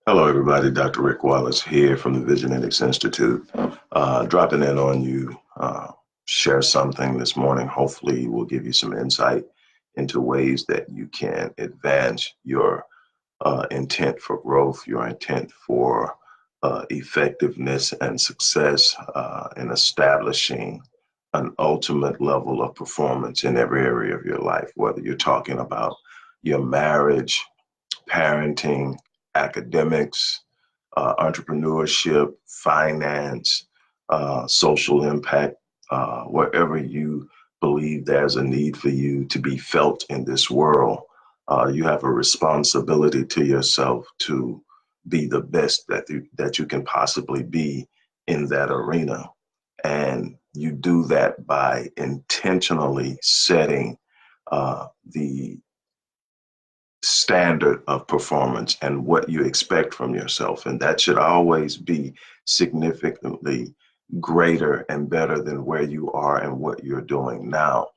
Hello, everybody. Dr. Rick Wallace here from the Visionetics Institute. Dropping in on you, share something this morning. Hopefully, will give you some insight into ways that you can advance your intent for growth, your intent for effectiveness and success in establishing an ultimate level of performance in every area of your life, whether you're talking about your marriage, parenting, academics, entrepreneurship, finance, social impact, wherever you believe there's a need for you to be felt in this world, you have a responsibility to yourself to be the best that you can possibly be in that arena. And you do that by intentionally setting the standard of performance and what you expect from yourself. And that should always be significantly greater and better than where you are and what you're doing now.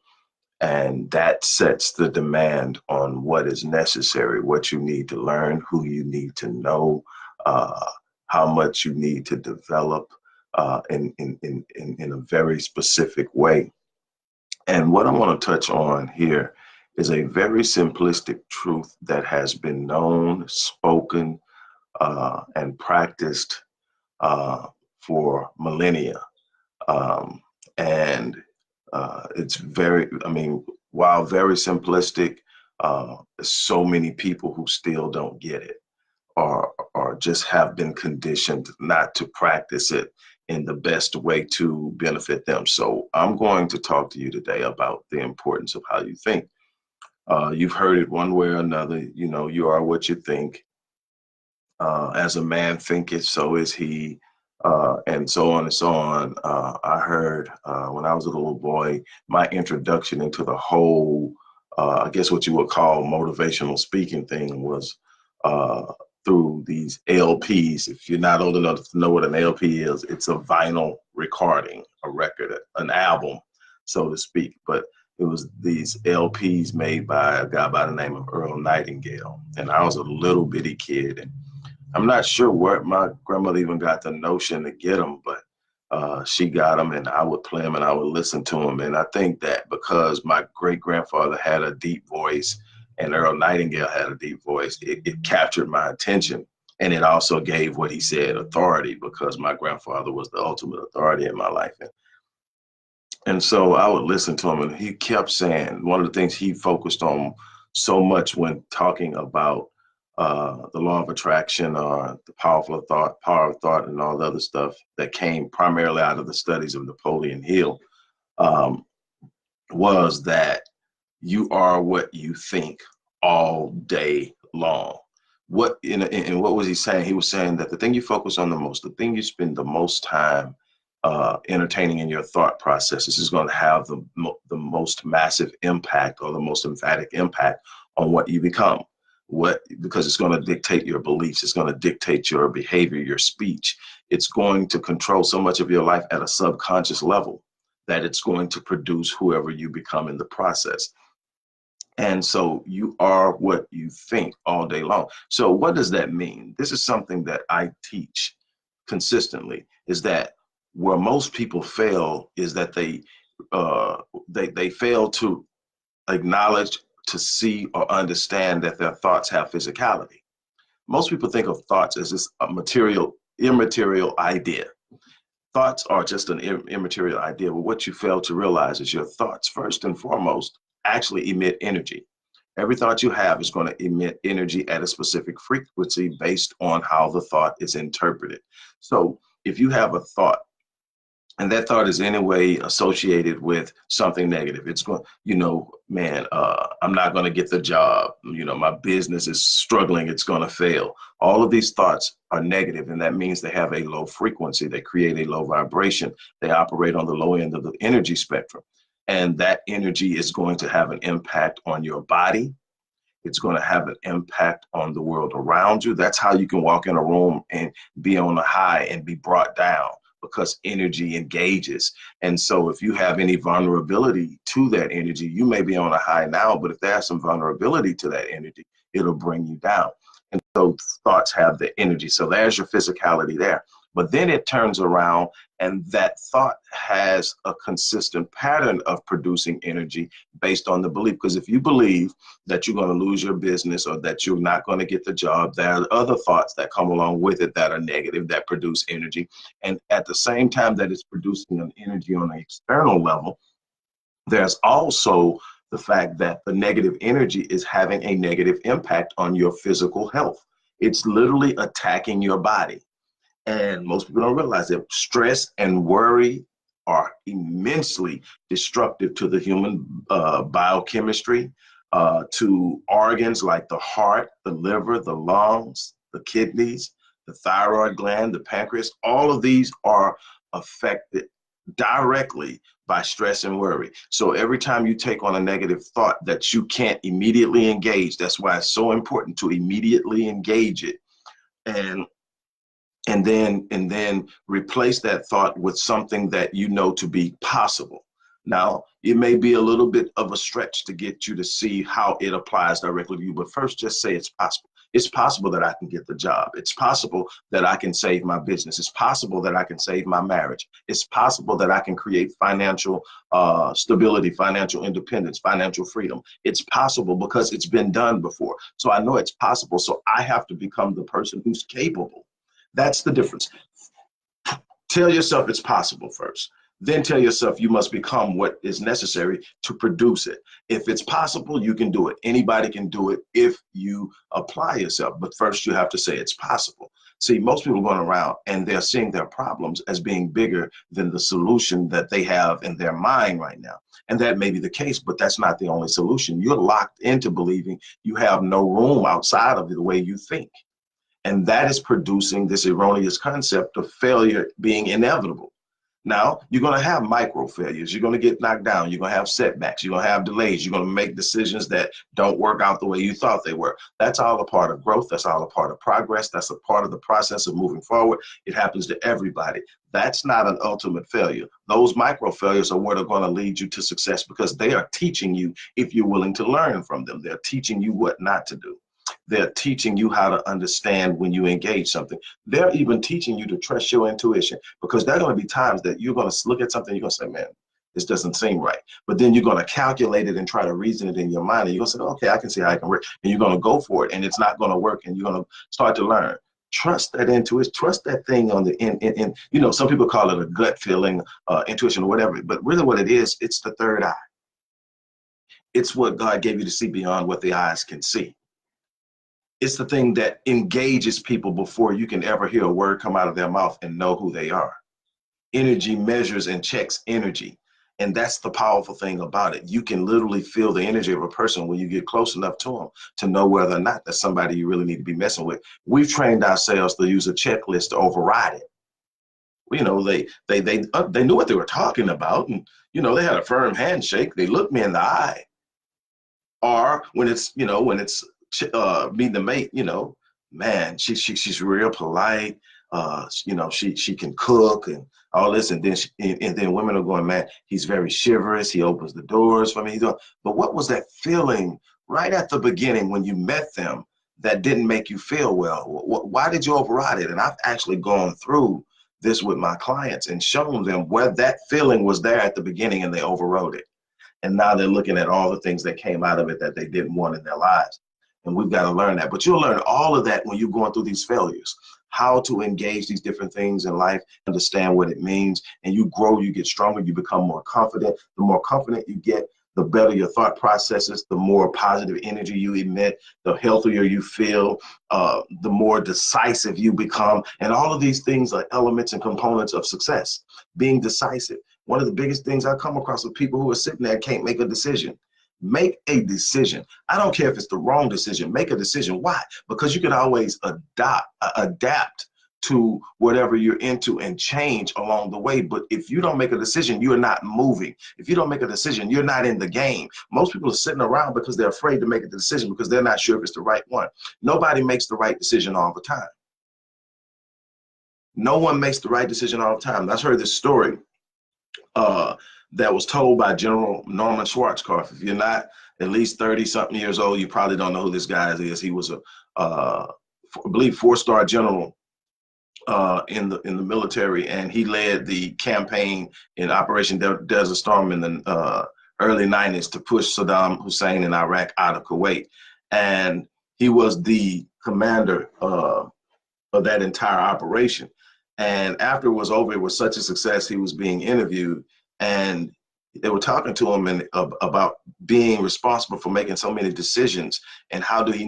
And that sets the demand on what is necessary, what you need to learn, who you need to know, how much you need to develop in a very specific way. And what I want to touch on here is a very simplistic truth that has been known, spoken, and practiced for millennia. And it's very, while very simplistic, so many people who still don't get it or just have been conditioned not to practice it in the best way to benefit them. So I'm going to talk to you today about the importance of how you think. You've heard it one way or another. You know, you are what you think. As a man thinketh, so is he, and so on and so on. I heard when I was a little boy, my introduction into the whole, I guess what you would call motivational speaking thing was through these LPs. If you're not old enough to know what an LP is, it's a vinyl recording, a record, an album, so to speak. But it was these LPs made by a guy by the name of Earl Nightingale. And I was a little bitty kid. And I'm not sure where my grandmother even got the notion to get them, but she got them and I would play them and I would listen to them. And I think that because my great grandfather had a deep voice and Earl Nightingale had a deep voice, it captured my attention. And it also gave what he said authority, because my grandfather was the ultimate authority in my life. And so I would listen to him, and he kept saying, one of the things he focused on so much when talking about the law of attraction or the power of thought, and all the other stuff that came primarily out of the studies of Napoleon Hill, was that you are what you think all day long. And what was he saying? He was saying that the thing you focus on the most, the thing you spend the most time entertaining in your thought processes is going to have the most massive impact, or the most emphatic impact on what you become. Because it's going to dictate your beliefs, it's going to dictate your behavior, your speech. It's going to control so much of your life at a subconscious level that it's going to produce whoever you become in the process. And so you are what you think all day long. So what does that mean? This is something that I teach consistently, is that where most people fail is that they fail to acknowledge, to see, or understand that their thoughts have physicality. Most people think of thoughts as this immaterial idea. Thoughts are just an immaterial idea, but what you fail to realize is your thoughts, first and foremost, actually emit energy. Every thought you have is going to emit energy at a specific frequency based on how the thought is interpreted. So if you have a thought, and that thought is in any way associated with something negative, it's going, I'm not going to get the job. My business is struggling. It's going to fail. All of these thoughts are negative, and that means they have a low frequency. They create a low vibration. They operate on the low end of the energy spectrum. And that energy is going to have an impact on your body. It's going to have an impact on the world around you. That's how you can walk in a room and be on a high and be brought down, because energy engages. And so if you have any vulnerability to that energy, you may be on a high now, but if there's some vulnerability to that energy, it'll bring you down. And so thoughts have the energy. So there's your physicality there. But then it turns around and that thought has a consistent pattern of producing energy based on the belief. Because if you believe that you're going to lose your business or that you're not going to get the job, there are other thoughts that come along with it that are negative, that produce energy. And at the same time that it's producing an energy on an external level, there's also the fact that the negative energy is having a negative impact on your physical health. It's literally attacking your body. And most people don't realize that stress and worry are immensely destructive to the human biochemistry, to organs like the heart, the liver, the lungs, the kidneys, the thyroid gland, the pancreas. All of these are affected directly by stress and worry. So every time you take on a negative thought that you can't immediately engage, that's why it's so important to immediately engage it. And then replace that thought with something that you know to be possible. Now, it may be a little bit of a stretch to get you to see how it applies directly to you, but first just say it's possible. It's possible that I can get the job. It's possible that I can save my business. It's possible that I can save my marriage. It's possible that I can create financial stability, financial independence, financial freedom. It's possible because it's been done before. So I know it's possible. So I have to become the person who's capable. That's the difference. Tell yourself it's possible first. Then tell yourself you must become what is necessary to produce it. If it's possible, you can do it. Anybody can do it if you apply yourself. But first, you have to say it's possible. See, most people are going around and they're seeing their problems as being bigger than the solution that they have in their mind right now. And that may be the case, but that's not the only solution. You're locked into believing you have no room outside of the way you think. And that is producing this erroneous concept of failure being inevitable. Now, you're going to have micro failures. You're going to get knocked down. You're going to have setbacks. You're going to have delays. You're going to make decisions that don't work out the way you thought they were. That's all a part of growth. That's all a part of progress. That's a part of the process of moving forward. It happens to everybody. That's not an ultimate failure. Those micro failures are what are going to lead you to success because they are teaching you if you're willing to learn from them. They're teaching you what not to do. They're teaching you how to understand when you engage something. They're even teaching you to trust your intuition because there are going to be times that you're going to look at something, you're going to say, man, this doesn't seem right. But then you're going to calculate it and try to reason it in your mind. And you're going to say, okay, I can see how it can work. And you're going to go for it and it's not going to work. And you're going to start to learn. Trust that intuition, trust that thing on the in. You know, some people call it a gut feeling, intuition or whatever. But really what it is, it's the third eye. It's what God gave you to see beyond what the eyes can see. It's the thing that engages people before you can ever hear a word come out of their mouth and know who they are. Energy measures and checks energy. And that's the powerful thing about it. You can literally feel the energy of a person when you get close enough to them to know whether or not that's somebody you really need to be messing with. We've trained ourselves to use a checklist to override it. You know, they knew what they were talking about. And, you know, they had a firm handshake. They looked me in the eye. Or when it's meeting the mate, you know, man, she's real polite. You know, she can cook and all this, and then women are going, man, he's very chivalrous. He opens the doors for me. But what was that feeling right at the beginning when you met them that didn't make you feel well? Why did you override it? And I've actually gone through this with my clients and shown them where that feeling was there at the beginning and they overrode it. And now they're looking at all the things that came out of it that they didn't want in their lives. And we've got to learn that. But you'll learn all of that when you're going through these failures, how to engage these different things in life, understand what it means, and you grow, you get stronger, you become more confident. The more confident you get, the better your thought processes, the more positive energy you emit, the healthier you feel, the more decisive you become. And all of these things are elements and components of success. Being decisive. One of the biggest things I come across with people who are sitting there and can't make a decision. Make a decision. I don't care if it's the wrong decision. Make a decision. Why? Because you can always adapt to whatever you're into and change along the way. But if you don't make a decision, you're not moving. If you don't make a decision, you're not in the game. Most people are sitting around because they're afraid to make a decision because they're not sure if it's the right one. Nobody makes the right decision all the time. No one makes the right decision all the time. I've heard this story uh, that was told by General Norman Schwarzkopf. If you're not at least 30 something years old, you probably don't know who this guy is. He was I believe, 4-star general in the military, and he led the campaign in Operation Desert Storm in the early 90s to push Saddam Hussein in Iraq out of Kuwait. And he was the commander of that entire operation. And after it was over, it was such a success. He was being interviewed, and they were talking to him about being responsible for making so many decisions, and how does he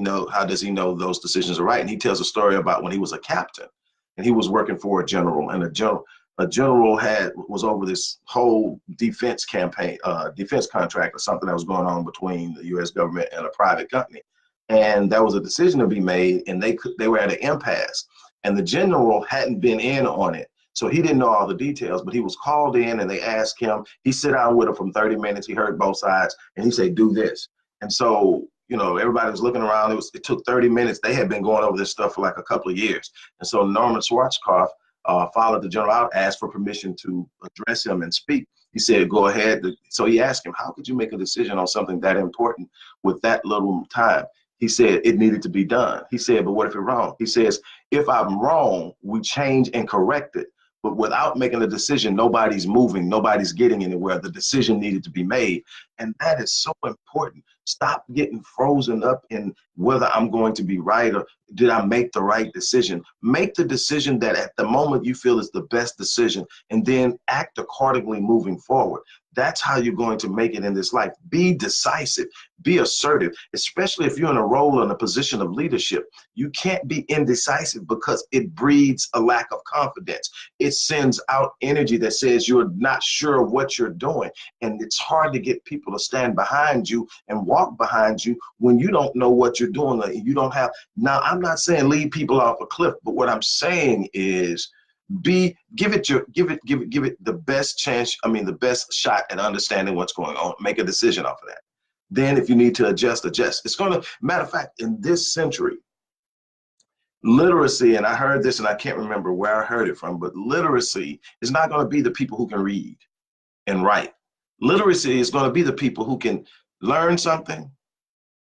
know those decisions are right. And he tells a story about when he was a captain and he was working for a general, and a general was over this whole defense campaign, defense contract or something that was going on between the U.S. government and a private company. And that was a decision to be made, and they were at an impasse, and the general hadn't been in on it. So he didn't know all the details, but he was called in and they asked him. He sat down with him for 30 minutes. He heard both sides, and he said, do this. And so, everybody was looking around. It took 30 minutes. They had been going over this stuff for like a couple of years. And so Norman Schwarzkopf followed the general out, asked for permission to address him and speak. He said, go ahead. So he asked him, how could you make a decision on something that important with that little time? He said it needed to be done. He said, but what if it's wrong? He says, if I'm wrong, we change and correct it. But without making a decision, nobody's moving, nobody's getting anywhere. The decision needed to be made. And that is so important. Stop getting frozen up in whether I'm going to be right or did I make the right decision. Make the decision that at the moment you feel is the best decision, and then act accordingly moving forward. That's how you're going to make it in this life. Be decisive, be assertive, especially if you're in a role in a position of leadership. You can't be indecisive because it breeds a lack of confidence. It sends out energy that says you're not sure of what you're doing. And it's hard to get people to stand behind you and walk behind you when you don't know what you're doing. You don't have, now I'm not saying lead people off a cliff, but what I'm saying is give it the best chance, the best shot at understanding what's going on. Make a decision off of that. Then if you need to adjust. It's going to, matter of fact, in this century, literacy, and I heard this and I can't remember where I heard it from, but literacy is not going to be the people who can read and write. Literacy is going to be the people who can learn something,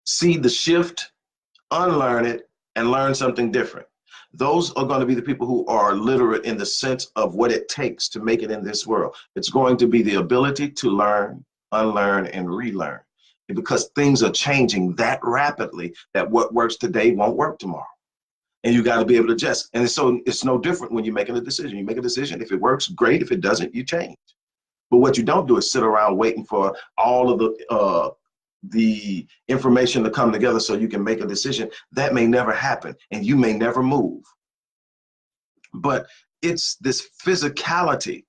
see the shift, unlearn it, and learn something different. Those are going to be the people who are literate in the sense of what it takes to make it in this world. It's going to be the ability to learn, unlearn, and relearn. Because things are changing that rapidly that what works today won't work tomorrow. And you got to be able to adjust. And so it's no different when you're making a decision. You make a decision. If it works, great. If it doesn't, you change. But what you don't do is sit around waiting for all of the information to come together so you can make a decision. That may never happen, and you may never move. But it's this physicality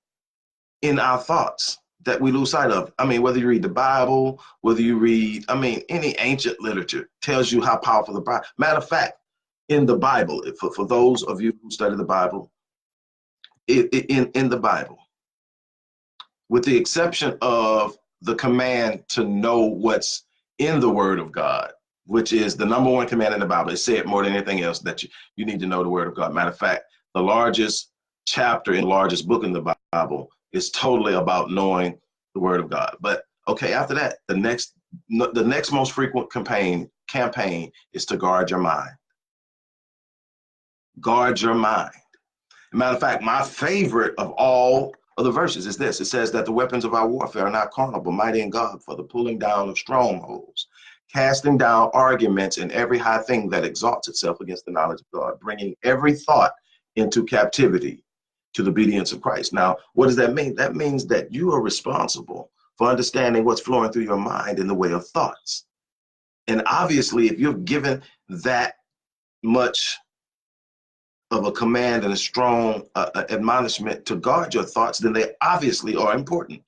in our thoughts that we lose sight of. Whether you read the Bible, whether you read, any ancient literature tells you how powerful the Bible. Matter of fact, in the Bible, for those of you who study the Bible, in the Bible, with the exception of the command to know what's in the Word of God, which is the number one command in the Bible. It said more than anything else that you need to know the Word of God. Matter of fact, the largest chapter in the largest book in the Bible is totally about knowing the Word of God. But okay, after that, the next most frequent campaign is to guard your mind. Guard your mind. Matter of fact, my favorite of all of the verses is this. It says that the weapons of our warfare are not carnal, but mighty in God for the pulling down of strongholds, casting down arguments and every high thing that exalts itself against the knowledge of God, bringing every thought into captivity to the obedience of Christ. Now, what does that mean? That means that you are responsible for understanding what's flowing through your mind in the way of thoughts. And obviously, if you're given that much of a command and a strong admonishment to guard your thoughts, then they obviously are important.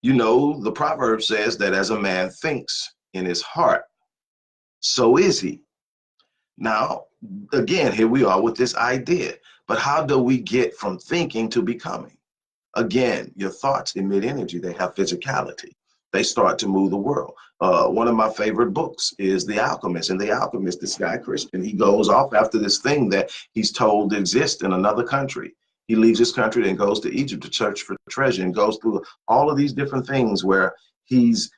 The proverb says that as a man thinks in his heart, so is he. Now, again, here we are with this idea. But how do we get from thinking to becoming? Again, your thoughts emit energy. They have physicality. They start to move the world. One of my favorite books is The Alchemist. And The Alchemist, this guy, Christian, he goes off after this thing that he's told exists in another country. He leaves his country and goes to Egypt to search for treasure and goes through all of these different things where he's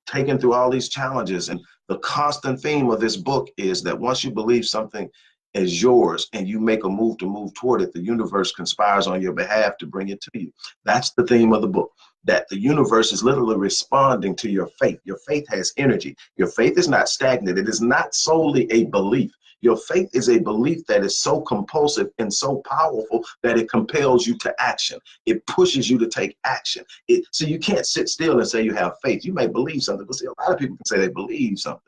taken through all these challenges. And the constant theme of this book is that once you believe something is yours and you make a move to move toward it, the universe conspires on your behalf to bring it to you. That's the theme of the book, that the universe is literally responding to your faith. Your faith has energy. Your faith is not stagnant. It is not solely a belief. Your faith is a belief that is so compulsive and so powerful that it compels you to action. It pushes you to take action. So you can't sit still and say you have faith. You may believe something, but see, a lot of people can say they believe something.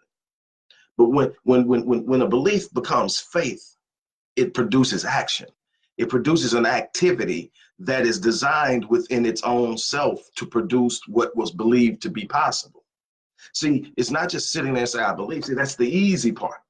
But when a belief becomes faith, it produces action. It produces an activity that is designed within its own self to produce what was believed to be possible. See, it's not just sitting there and saying, I believe. See, that's the easy part.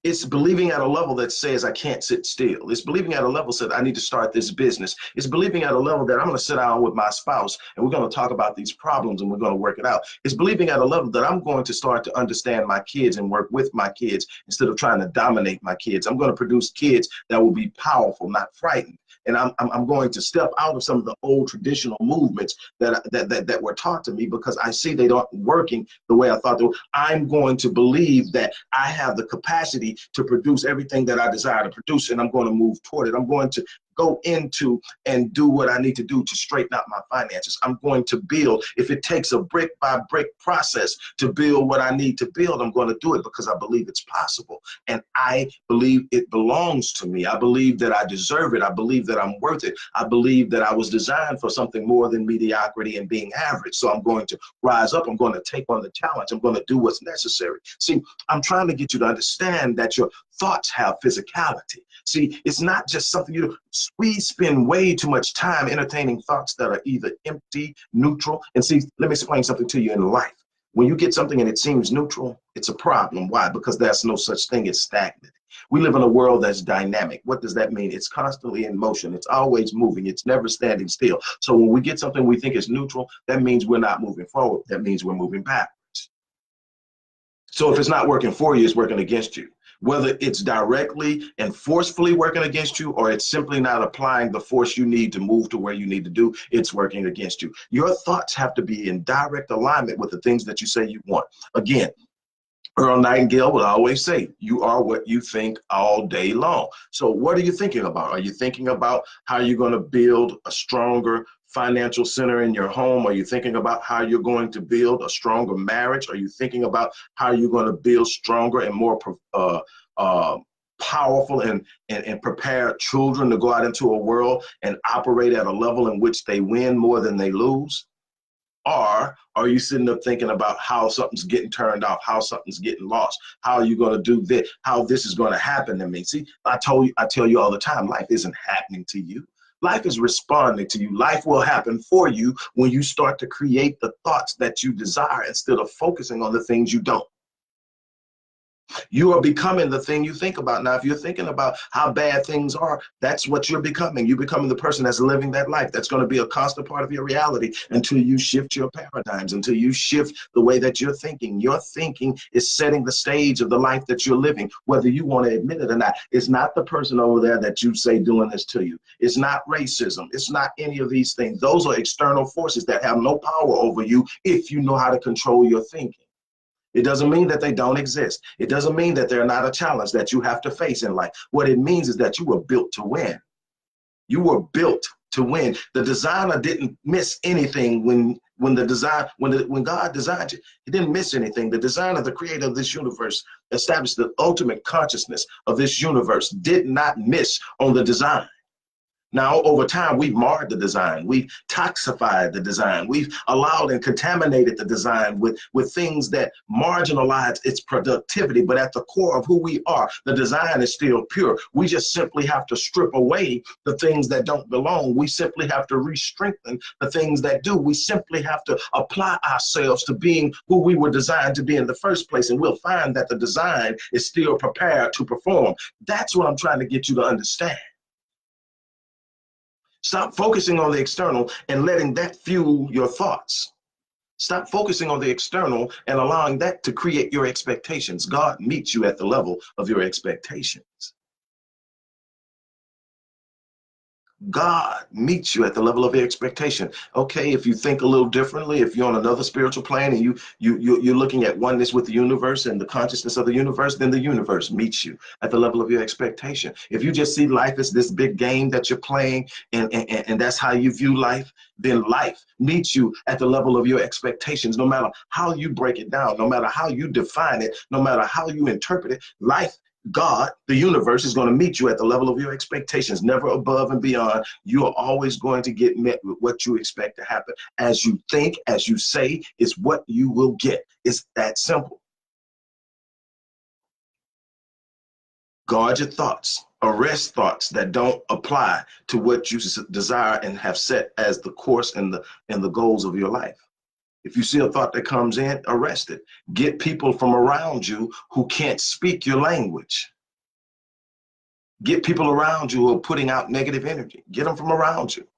It's believing at a level that says I can't sit still. It's believing at a level that I need to start this business. It's believing at a level that I'm going to sit down with my spouse and we're going to talk about these problems and we're going to work it out. It's believing at a level that I'm going to start to understand my kids and work with my kids instead of trying to dominate my kids. I'm going to produce kids that will be powerful, not frightened. And I'm going to step out of some of the old traditional movements that were taught to me because I see they aren't working the way I thought they were. I'm going to believe that I have the capacity to produce everything that I desire to produce, and I'm going to move toward it. I'm going to go into and do what I need to do to straighten out my finances. I'm going to build. If it takes a brick by brick process to build what I need to build, I'm going to do it because I believe it's possible. And I believe it belongs to me. I believe that I deserve it. I believe that I'm worth it. I believe that I was designed for something more than mediocrity and being average. So I'm going to rise up. I'm going to take on the challenge. I'm going to do what's necessary. See, I'm trying to get you to understand that your thoughts have physicality. See, it's not just something you do. We spend way too much time entertaining thoughts that are either empty, neutral. And see, let me explain something to you in life. When you get something and it seems neutral, it's a problem. Why? Because there's no such thing as stagnant. We live in a world that's dynamic. What does that mean? It's constantly in motion. It's always moving. It's never standing still. So when we get something we think is neutral, that means we're not moving forward. That means we're moving backwards. So if it's not working for you, it's working against you. Whether it's directly and forcefully working against you or it's simply not applying the force you need to move to where you need to do, it's working against you. Your thoughts have to be in direct alignment with the things that you say you want. Again, Earl Nightingale would always say, you are what you think all day long. So what are you thinking about? Are you thinking about how you're going to build a stronger financial center in your home? Are you thinking about how you're going to build a stronger marriage? Are you thinking about how you're going to build stronger and more powerful and prepare children to go out into a world and operate at a level in which they win more than they lose? Or are you sitting up thinking about how something's getting turned off, how something's getting lost, how are you going to do this, how this is going to happen to me? See, I tell you all the time, life isn't happening to you. Life is responding to you. Life will happen for you when you start to create the thoughts that you desire instead of focusing on the things you don't. You are becoming the thing you think about. Now, if you're thinking about how bad things are, that's what you're becoming. You're becoming the person that's living that life. That's going to be a constant part of your reality until you shift your paradigms, until you shift the way that you're thinking. Your thinking is setting the stage of the life that you're living, whether you want to admit it or not. It's not the person over there that you say doing this to you. It's not racism. It's not any of these things. Those are external forces that have no power over you if you know how to control your thinking. It doesn't mean that they don't exist. It doesn't mean that they're not a challenge that you have to face in life. What it means is that you were built to win. You were built to win. The designer didn't miss anything when God designed you. He didn't miss anything. The designer, the creator of this universe, established the ultimate consciousness of this universe, did not miss on the design. Now, over time, we've marred the design. We've toxified the design. We've allowed and contaminated the design with things that marginalize its productivity. But at the core of who we are, the design is still pure. We just simply have to strip away the things that don't belong. We simply have to re-strengthen the things that do. We simply have to apply ourselves to being who we were designed to be in the first place. And we'll find that the design is still prepared to perform. That's what I'm trying to get you to understand. Stop focusing on the external and letting that fuel your thoughts. Stop focusing on the external and allowing that to create your expectations. God meets you at the level of your expectations. God meets you at the level of your expectation. Okay, if you think a little differently, if you're on another spiritual plane and you're looking at oneness with the universe and the consciousness of the universe, then the universe meets you at the level of your expectation. If you just see life as this big game that you're playing and that's how you view life, then life meets you at the level of your expectations. No matter how you break it down, no matter how you define it, no matter how you interpret it, life, God, the universe, is going to meet you at the level of your expectations, never above and beyond. You are always going to get met with what you expect to happen. As you think, as you say, is what you will get. It's that simple. Guard your thoughts. Arrest thoughts that don't apply to what you desire and have set as the course and the goals of your life. If you see a thought that comes in, arrest it. Get people from around you who can't speak your language. Get people around you who are putting out negative energy. Get them from around you.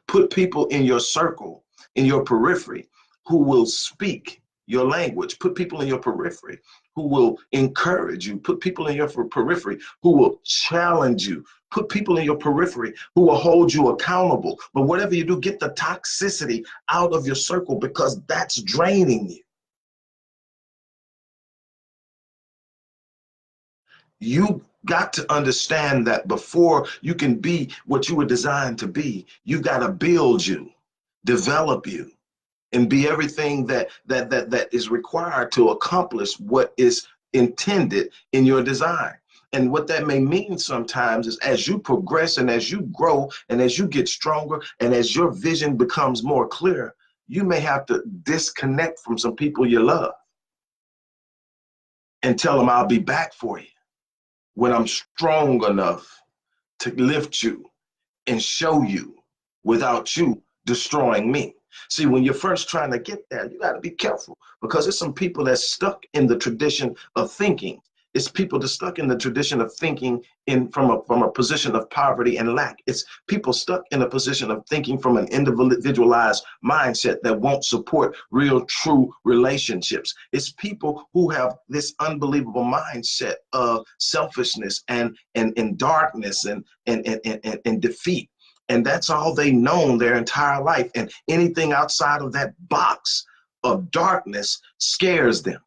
Put people in your circle, in your periphery, who will speak your language. Put people in your periphery who will encourage you. Put people in your periphery who will challenge you. Put people in your periphery who will hold you accountable. But whatever you do, get the toxicity out of your circle, because that's draining you. You got to understand that before you can be what you were designed to be, you got to build you, develop you, and be everything that is required to accomplish what is intended in your design. And what that may mean sometimes is, as you progress and as you grow and as you get stronger and as your vision becomes more clear, you may have to disconnect from some people you love and tell them, I'll be back for you when I'm strong enough to lift you and show you without you destroying me. See, when you're first trying to get there, you got to be careful, because there's some people that's stuck in the tradition of thinking. It's people that stuck in the tradition of thinking from a position of poverty and lack. It's people stuck in a position of thinking from an individualized mindset that won't support real, true relationships. It's people who have this unbelievable mindset of selfishness and darkness and defeat. And that's all they known their entire life. And anything outside of that box of darkness scares them.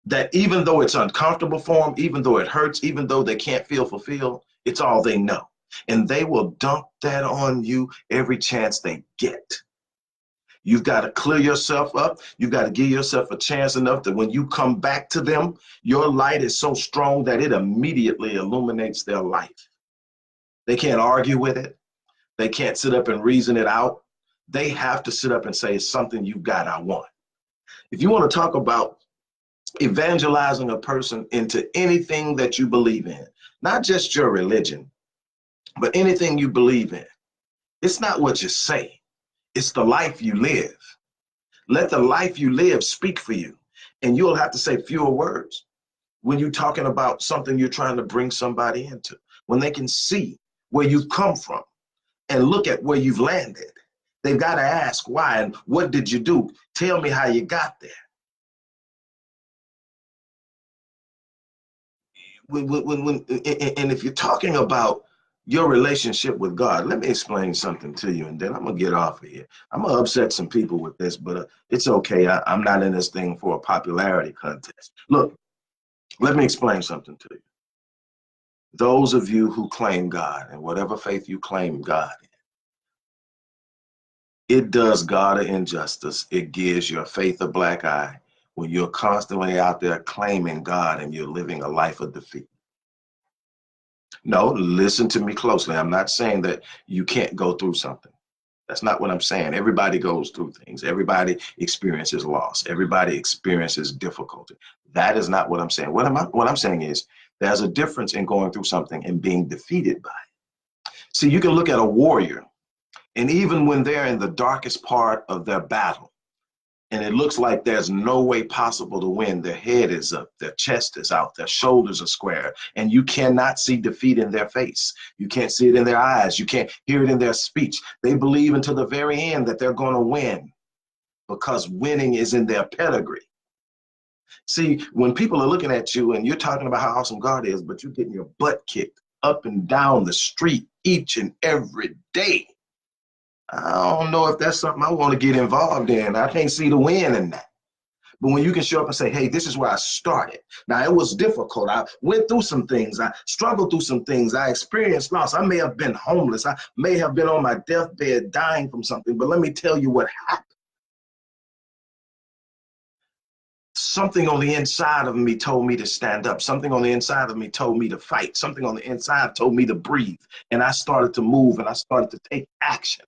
That even though it's uncomfortable for them, even though it hurts, even though they can't feel fulfilled, it's all they know. And they will dump that on you every chance they get. You've got to clear yourself up. You've got to give yourself a chance enough that when you come back to them, your light is so strong that it immediately illuminates their life. They can't argue with it. They can't sit up and reason it out. They have to sit up and say, it's something you got, I want. If you want to talk about evangelizing a person into anything that you believe in, not just your religion, but anything you believe in, it's not what you say, it's the life you live. Let the life you live speak for you, and you'll have to say fewer words when you're talking about something you're trying to bring somebody into. When they can see where you've come from and look at where you've landed, they've got to ask why and what did you do? Tell me how you got there. And if you're talking about your relationship with God, let me explain something to you, and then I'm gonna get off of here. I'm gonna upset some people with this, but it's okay. I'm not in this thing for a popularity contest. Look, let me explain something to you. Those of you who claim God, and whatever faith you claim God in, it does God an injustice. It gives your faith a black eye when you're constantly out there claiming God and you're living a life of defeat. No, listen to me closely. I'm not saying that you can't go through something. That's not what I'm saying. Everybody goes through things. Everybody experiences loss. Everybody experiences difficulty. That is not what I'm saying. What I'm saying is there's a difference in going through something and being defeated by it. See, you can look at a warrior, and even when they're in the darkest part of their battle, and it looks like there's no way possible to win, their head is up, their chest is out, their shoulders are square, and you cannot see defeat in their face. You can't see it in their eyes. You can't hear it in their speech. They believe until the very end that they're going to win. because winning is in their pedigree. See, when people are looking at you and you're talking about how awesome God is, but you're getting your butt kicked up and down the street each and every day, I don't know if that's something I want to get involved in. I can't see the win in that. But when you can show up and say, hey, this is where I started. Now, it was difficult. I went through some things. I struggled through some things. I experienced loss. I may have been homeless. I may have been on my deathbed dying from something. But let me tell you what happened. Something on the inside of me told me to stand up. Something on the inside of me told me to fight. Something on the inside told me to breathe. And I started to move and I started to take action.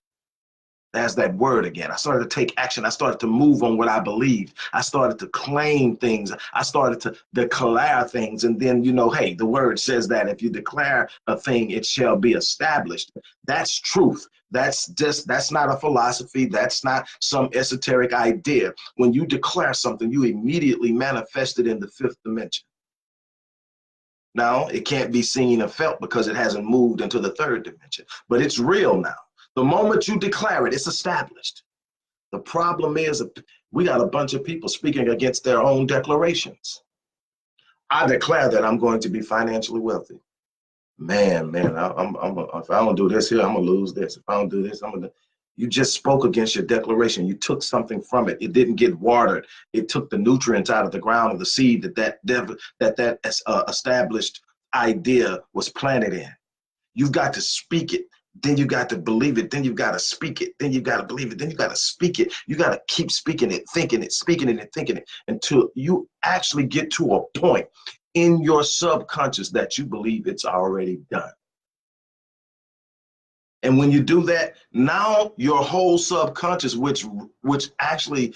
There's that word again. I started to take action. I started to move on what I believed. I started to claim things. I started to declare things. And then, you know, hey, the word says that if you declare a thing, it shall be established. That's truth. That's not a philosophy. That's not some esoteric idea. When you declare something, you immediately manifest it in the fifth dimension. Now, it can't be seen or felt because it hasn't moved into the third dimension, but it's real now. The moment you declare it, it's established. The problem is we got a bunch of people speaking against their own declarations. I declare that I'm going to be financially wealthy. Man, if I don't do this here, I'm gonna lose this. If I don't do this, You just spoke against your declaration. You took something from it. It didn't get watered. It took the nutrients out of the ground of the seed that established idea was planted in. You've got to speak it. Then you got to believe it. Then you've got to speak it. Then you got to believe it. Then you got to speak it. You got to keep speaking it, thinking it, speaking it, and thinking it until you actually get to a point in your subconscious that you believe it's already done. And when you do that, now your whole subconscious, which actually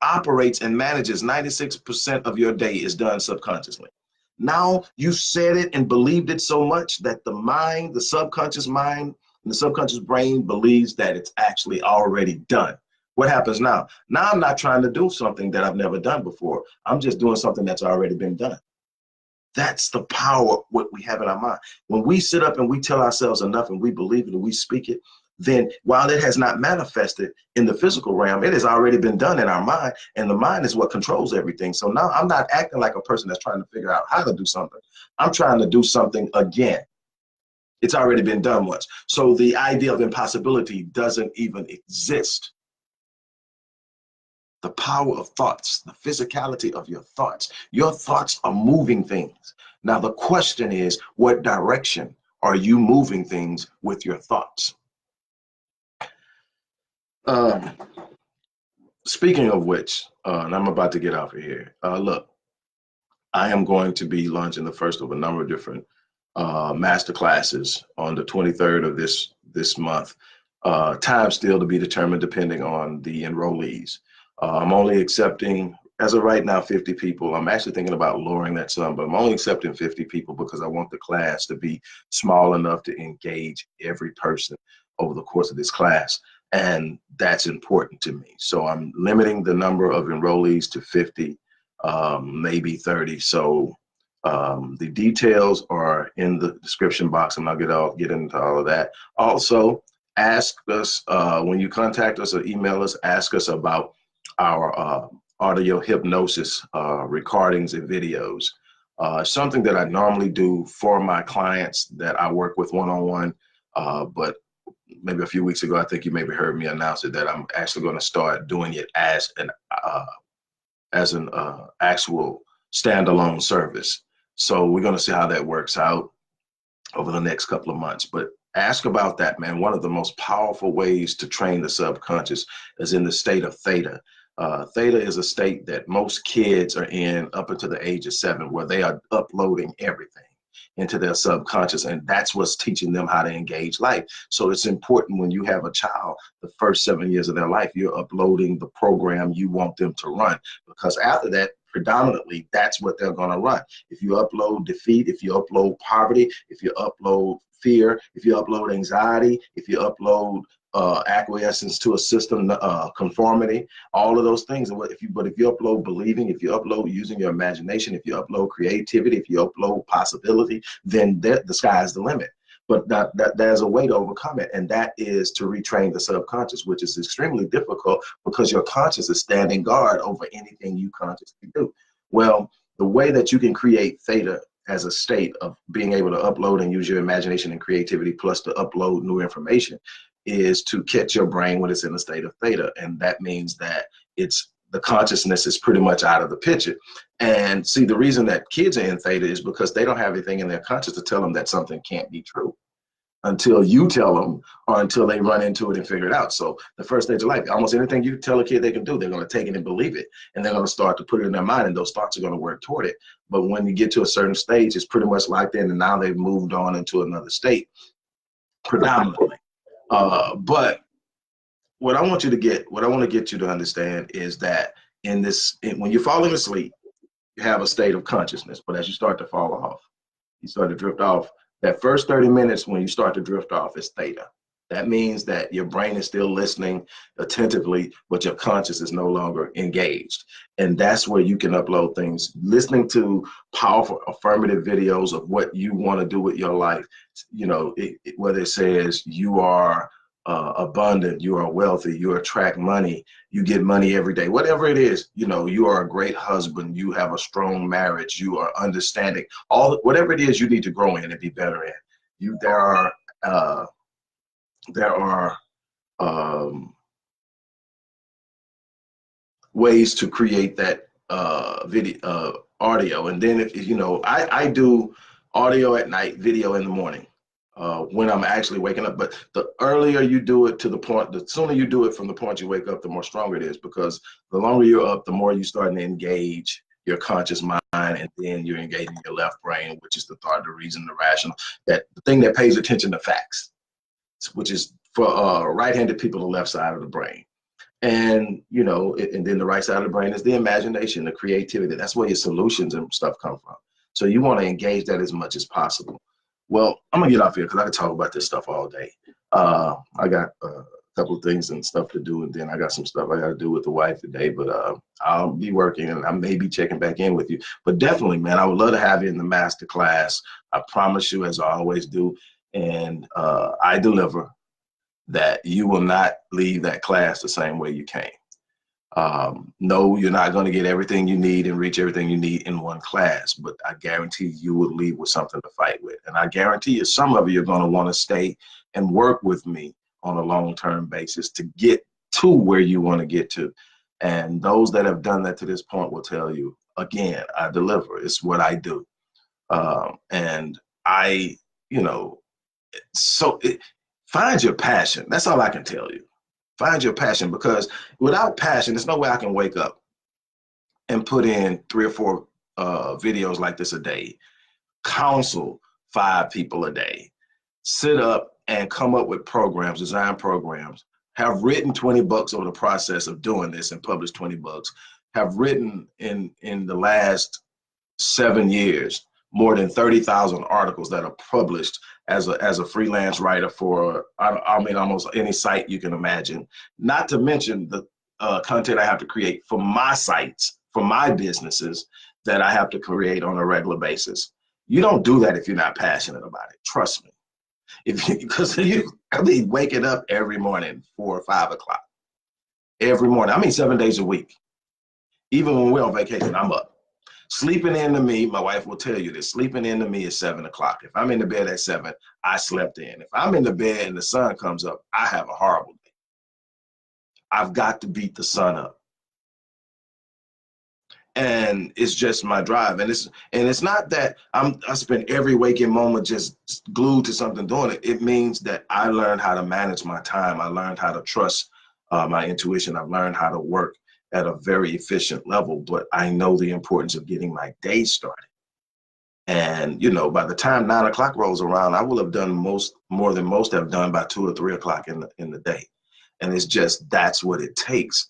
operates and manages 96% of your day, is done subconsciously. Now you said it and believed it so much that the mind, the subconscious mind, and the subconscious brain believes that it's actually already done. What happens now? Now I'm not trying to do something that I've never done before. I'm just doing something that's already been done. That's the power of what we have in our mind. When we sit up and we tell ourselves enough and we believe it and we speak it, then while it has not manifested in the physical realm, it has already been done in our mind, and the mind is what controls everything. So now I'm not acting like a person that's trying to figure out how to do something. I'm trying to do something again. It's already been done once. So the idea of impossibility doesn't even exist. The power of thoughts, the physicality of your thoughts. Your thoughts are moving things. Now the question is, what direction are you moving things with your thoughts? Speaking of which, and I'm about to get out of here. Look, I am going to be launching the first of a number of different master classes on the 23rd of this month. Time still to be determined depending on the enrollees. I'm only accepting, as of right now, 50 people. I'm actually thinking about lowering that sum, but I'm only accepting 50 people because I want the class to be small enough to engage every person over the course of this class. And that's important to me. So I'm limiting the number of enrollees to 50, maybe 30. So the details are in the description box. I'm not going to get into all of that. Also, ask us, when you contact us or email us, ask us about our audio hypnosis recordings and videos. Something that I normally do for my clients that I work with one-on-one, but maybe a few weeks ago, I think you maybe heard me announce it, that I'm actually going to start doing it as an actual standalone service. So we're going to see how that works out over the next couple of months. But ask about that, man. One of the most powerful ways to train the subconscious is in the state of theta. Theta is a state that most kids are in up until the age of 7, where they are uploading everything into their subconscious, and that's what's teaching them how to engage life. So it's important when you have a child, the first 7 years of their life, you're uploading the program you want them to run, because after that, predominantly, that's what they're going to run. If you upload defeat, if you upload poverty, if you upload fear, if you upload anxiety, if you upload acquiescence to a system, conformity, all of those things. But if you upload believing, if you upload using your imagination, if you upload creativity, if you upload possibility, then the sky is the limit. But there's a way to overcome it, and that is to retrain the subconscious, which is extremely difficult because your conscious is standing guard over anything you consciously do. Well, the way that you can create theta as a state of being able to upload and use your imagination and creativity plus to upload new information is to catch your brain when it's in a state of theta. And that means that it's the consciousness is pretty much out of the picture. And see, the reason that kids are in theta is because they don't have anything in their conscious to tell them that something can't be true until you tell them or until they run into it and figure it out. So the first stage of life, almost anything you tell a kid they can do, they're going to take it and believe it. And they're going to start to put it in their mind, and those thoughts are going to work toward it. But when you get to a certain stage, it's pretty much locked in, and now they've moved on into another state predominantly. But what I want you to get, what I want to get you to understand is that when you're falling asleep, you have a state of consciousness. But as you start to fall off, you start to drift off. That first 30 minutes when you start to drift off is theta. That means that your brain is still listening attentively, but your conscious is no longer engaged. And that's where you can upload things. Listening to powerful affirmative videos of what you want to do with your life, you know, whether it says you are abundant, you are wealthy, you attract money, you get money every day, whatever it is, you know, you are a great husband, you have a strong marriage, you are understanding, whatever it is you need to grow in and be better in. There are ways to create that audio. And then if you know, I do audio at night, video in the morning. When I'm actually waking up. But the earlier you do it to the point, the sooner you do it from the point you wake up, the more stronger it is, because the longer you're up, the more you're starting to engage your conscious mind, and then you're engaging your left brain, which is the thought, the reason, the rational, that the thing that pays attention to facts, which is for right-handed people, the left side of the brain. And, you know, and then the right side of the brain is the imagination, the creativity. That's where your solutions and stuff come from. So you want to engage that as much as possible. Well, I'm gonna get off here because I can talk about this stuff all day. I got a couple of things and stuff to do, and then I got some stuff I got to do with the wife today. But I'll be working, and I may be checking back in with you. But definitely, man, I would love to have you in the masterclass. I promise you, as I always do, and I deliver that you will not leave that class the same way you came. No, you're not going to get everything you need and reach everything you need in one class, but I guarantee you will leave with something to fight with. And I guarantee you some of you are going to want to stay and work with me on a long-term basis to get to where you want to get to. And those that have done that to this point will tell you, again, I deliver. It's what I do. And I, you know, find your passion. That's all I can tell you. Find your passion, because without passion, there's no way I can wake up and put in 3 or 4 videos like this a day, counsel 5 people a day, sit up and come up with programs, design programs, have written 20 books over the process of doing this and published 20 books, have written in the last 7 years more than 30,000 articles that are published as a freelance writer for, I mean, almost any site you can imagine. Not to mention the content I have to create for my sites, for my businesses that I have to create on a regular basis. You don't do that if you're not passionate about it. Trust me. Because I mean, waking up every morning, 4 or 5 o'clock, every morning. I mean, 7 days a week. Even when we're on vacation, I'm up. Sleeping in to me, my wife will tell you this, sleeping in to me is 7 o'clock. If I'm in the bed at 7, I slept in. If I'm in the bed and the sun comes up, I have a horrible day. I've got to beat the sun up. And it's just my drive. And it's not that I spend every waking moment just glued to something doing it. It means that I learned how to manage my time. I learned how to trust my intuition. I've learned how to work at a very efficient level, but I know the importance of getting my day started. And, you know, by the time 9 o'clock rolls around, I will have done more than most have done by 2 or 3 o'clock in the day. And it's just, that's what it takes.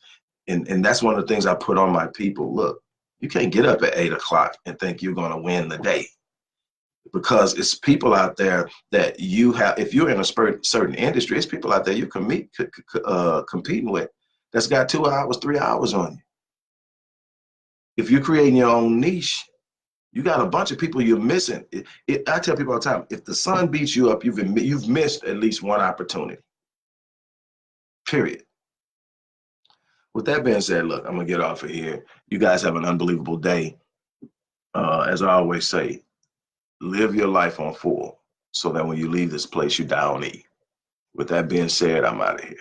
And that's one of the things I put on my people. Look, you can't get up at 8 o'clock and think you're going to win the day, because it's people out there that you have, if you're in a certain industry, it's people out there you competing with that's got 2 hours, 3 hours on you. If you're creating your own niche, You got a bunch of people you're missing. I tell people all the time, if the sun beats you up, you've missed at least one opportunity. Period. With that being said, look, I'm gonna get off of here. You guys have an unbelievable day. As I always say, live your life on full so that when you leave this place, you die on E. With that being said, I'm out of here.